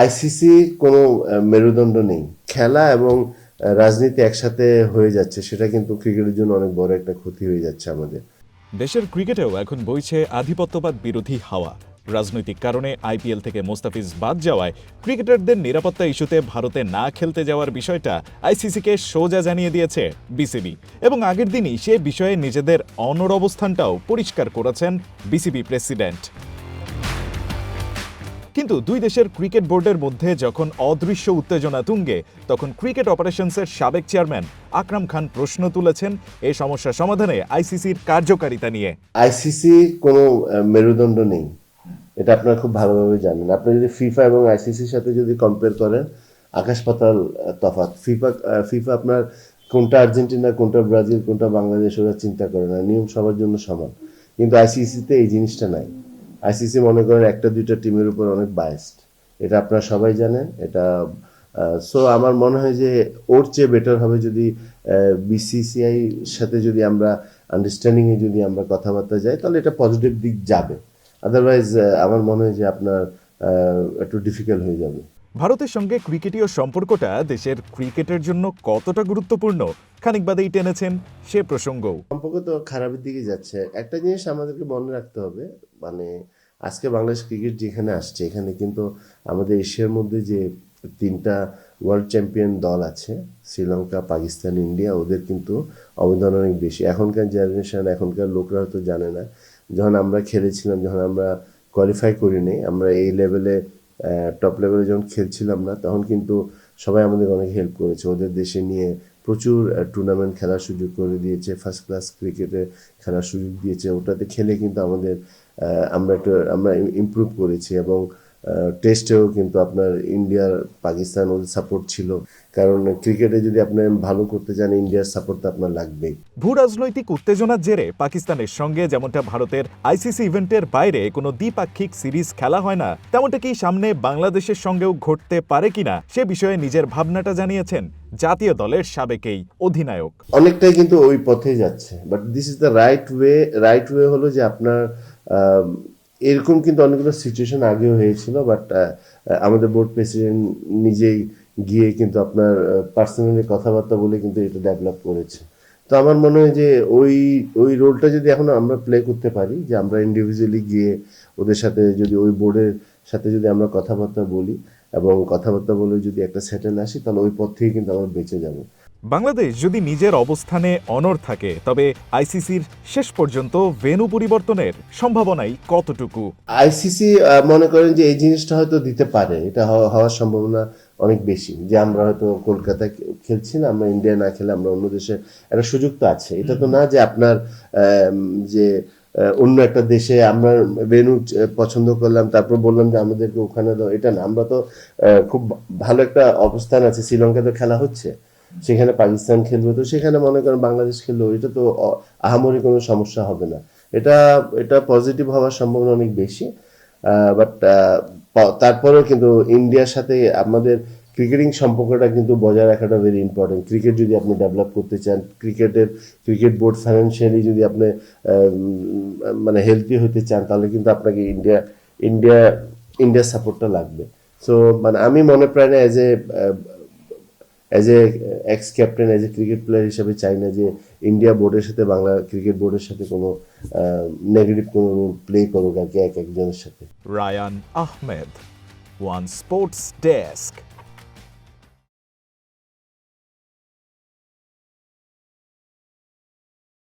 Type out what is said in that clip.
ICC কোনো মেরুদণ্ড নেই। খেলা এবং রাজনীতি একসাথে হয়ে যাচ্ছে, সেটা কিন্তু ক্রিকেটের জন্য অনেক বড় একটা ক্ষতি হয়ে যাচ্ছে আমাদের। দেশের ক্রিকেটেও এখন বইছে আধিপত্যবাদ বিরোধী হাওয়া। রাজনৈতিক কারণে আইপিএল থেকে মোস্তাফিজ বাদ যাওয়ায় ক্রিকেটারদের নিরাপত্তা ইস্যুতে ভারতে না খেলতে যাওয়ার বিষয়টা আইসিসিকে সোজা জানিয়ে দিয়েছে বিসিবি, এবং আগের দিনই সে বিষয়ে নিজেদের অনড় অবস্থানটাও পরিষ্কার করেছেন বিসিবি প্রেসিডেন্ট। কিন্তু দুই দেশের ক্রিকেট বোর্ডের মধ্যে যখন অদৃশ্য উত্তেজনা তুঙ্গে, তখন ক্রিকেট অপারেশনসের সাবেক চেয়ারম্যান আকরাম খান প্রশ্ন তুলেছেন এই সমস্যা সমাধানে আইসিসির কার্যকারিতা নিয়ে। আইসিসি কোনো মেরুদণ্ড নেই, এটা আপনারা খুব ভালোভাবে জানেন। আপনি যদি ফিফা এবং আইসিসির সাথে যদি কম্পেয়ার করেন, আকাশ পাতাল তফাৎ। ফিফা আপনার কোনটা আর্জেন্টিনা, কোনটা ব্রাজিল, কোনটা বাংলাদেশ ওরা চিন্তা করে না, নিয়ম সবার জন্য সমান। কিন্তু আইসিসিতে এই জিনিসটা নাই। আইসিসি মনে করেন একটা দুইটা টিমের উপর অনেক বায়াসড, এটা আপনারা সবাই জানেন। এটা সো আমার মনে হয় যে ওর চেয়ে বেটার হবে যদি বিসিসিআই সাথে যদি আমরা আন্ডারস্ট্যান্ডিংয়ে যদি আমরা কথাবার্তা যাই, তাহলে এটা পজিটিভ দিক যাবে। আদারওয়াইজ আমার মনে হয় যে আপনার একটু ডিফিকাল্ট হয়ে যাবে। ভারতের সঙ্গে ক্রিকেটীয় সম্পর্কটা দেশের ক্রিকেটের জন্য কতটা গুরুত্বপূর্ণ খানিক বাদেই টেনেছেন সে প্রসঙ্গও। সম্পর্ক তো খারাপের দিকে যাচ্ছে। একটা জিনিস আমাদেরকে মনে রাখতে হবে, মানে আজকে বাংলাদেশ ক্রিকেট যেখানে আসছে, এখানে কিন্তু আমাদের এশিয়ার মধ্যে যে তিনটা ওয়ার্ল্ড চ্যাম্পিয়ন দল আছে, শ্রীলঙ্কা, পাকিস্তান, ইন্ডিয়া, ওদের কিন্তু অবদান অনেক বেশি। এখনকার জেনারেশন, এখনকার লোকরা হয়তো জানে না, যখন আমরা খেলেছিলাম, যখন আমরা কোয়ালিফাই করিনি, আমরা এই লেভেলে টপ লেভেলে যখন খেলছিলাম না, তখন কিন্তু সবাই আমাদের অনেক হেল্প করেছে। ওদের দেশে নিয়ে প্রচুর টুর্নামেন্ট খেলার সুযোগ করে দিয়েছে, ফার্স্ট ক্লাস ক্রিকেটে খেলার সুযোগ দিয়েছে। ওটাতে খেলে কিন্তু আমরা ইমপ্রুভ করেছি, এবং টেস্টেও কিন্তু আপনার ইন্ডিয়ার, পাকিস্তান ওদের সাপোর্ট ছিল। কারণ ক্রিকেটে যদি আপনি ভালো করতে চান, ইন্ডিয়ার সাপোর্ট তো আপনার লাগবেই। ভূ রাজনৈতিক উত্তেজনার জেরে পাকিস্তানের সঙ্গে যেমনটা ভারতের আইসিসি ইভেন্টের বাইরে কোনো দ্বিপাক্ষিক সিরিজ খেলা হয় না, তেমনটা কি সামনে বাংলাদেশের সঙ্গেও ঘটতে পারে কিনা সে বিষয়ে নিজের ভাবনাটা জানিয়েছেন জাতীয় দলের সাবেক এই অধিনায়ক। অনেকটাই কিন্তু ওই পথেই যাচ্ছে, but this is the right way. Right way হলো যে আপনার এরকম কিন্তু অনেকগুলো সিচুয়েশন আগেও হয়েছিল, বাট আমাদের বোর্ড প্রেসিডেন্ট নিজেই গিয়ে কিন্তু আপনার পার্সোনালি কথাবার্তা বলে কিন্তু এটা ডেভেলপ করেছে। তো আমার মনে হয় যে ওই ওই রোলটা যদি এখন আমরা প্লে করতে পারি, যে আমরা ইন্ডিভিজুয়ালি গিয়ে ওদের সাথে যদি ওই বোর্ডের সাথে যদি আমরা কথাবার্তা বলি এবং কথাবার্তা বলে যদি একটা সেটেল আসি, তাহলে ওই পথ থেকে কিন্তু আমরা বেঁচে যাব। বাংলাদেশ যদি নিজের অবস্থানে অনড় থাকে, তবে আইসিসির শেষ পর্যন্ত ভেন্যু পরিবর্তনের সম্ভাবনাই কতটুকু? আইসিসি মনে করেন যে এই জিনিসটা হয়তো দিতে পারে, এটা হওয়ার সম্ভাবনা অনেক বেশি, যে আমরা হয়তো কলকাতায় খেলছি না, আমরা ইন্ডিয়া না খেলে আমরা অন্য দেশে, একটা সুযোগ তো আছে। এটা তো না যে আপনার যে অন্য একটা দেশে আমরা ভেন্যু পছন্দ করলাম, তারপর বললাম যে আমাদেরকে ওখানে দাও, এটা না। আমরা তো খুব ভালো একটা অবস্থান আছে, শ্রীলঙ্কাতে খেলা হচ্ছে, সেখানে পাকিস্তান খেলবে, তো সেখানে মনে করেন বাংলাদেশ খেললো, এটা তো আহামরি কোনো সমস্যা হবে না। এটা এটা পজিটিভ হওয়ার সম্ভাবনা অনেক বেশি। বাট তারপরেও কিন্তু ইন্ডিয়ার সাথে আমাদের ক্রিকেটিং সম্পর্কটা কিন্তু বজায় রাখাটা ভেরি ইম্পর্টেন্ট। ক্রিকেট যদি আপনি ডেভেলপ করতে চান, ক্রিকেট বোর্ড ফাইন্যান্সিয়ালি যদি আপনি মানে হেলদি হতে চান, তাহলে কিন্তু আপনাকে ইন্ডিয়া ইন্ডিয়ার সাপোর্টটা লাগবে। সো মানে আমি মনে প্রাণে as a x captain, as a cricket player হিসেবে চাই না যে ইন্ডিয়া বোর্ডের সাথে বাংলা ক্রিকেট বোর্ডের সাথে কোনো নেগেটিভ কোনো রোল প্লে করুক আর কি এক একজনের সাথে। Rayan Ahmed, one sports desk.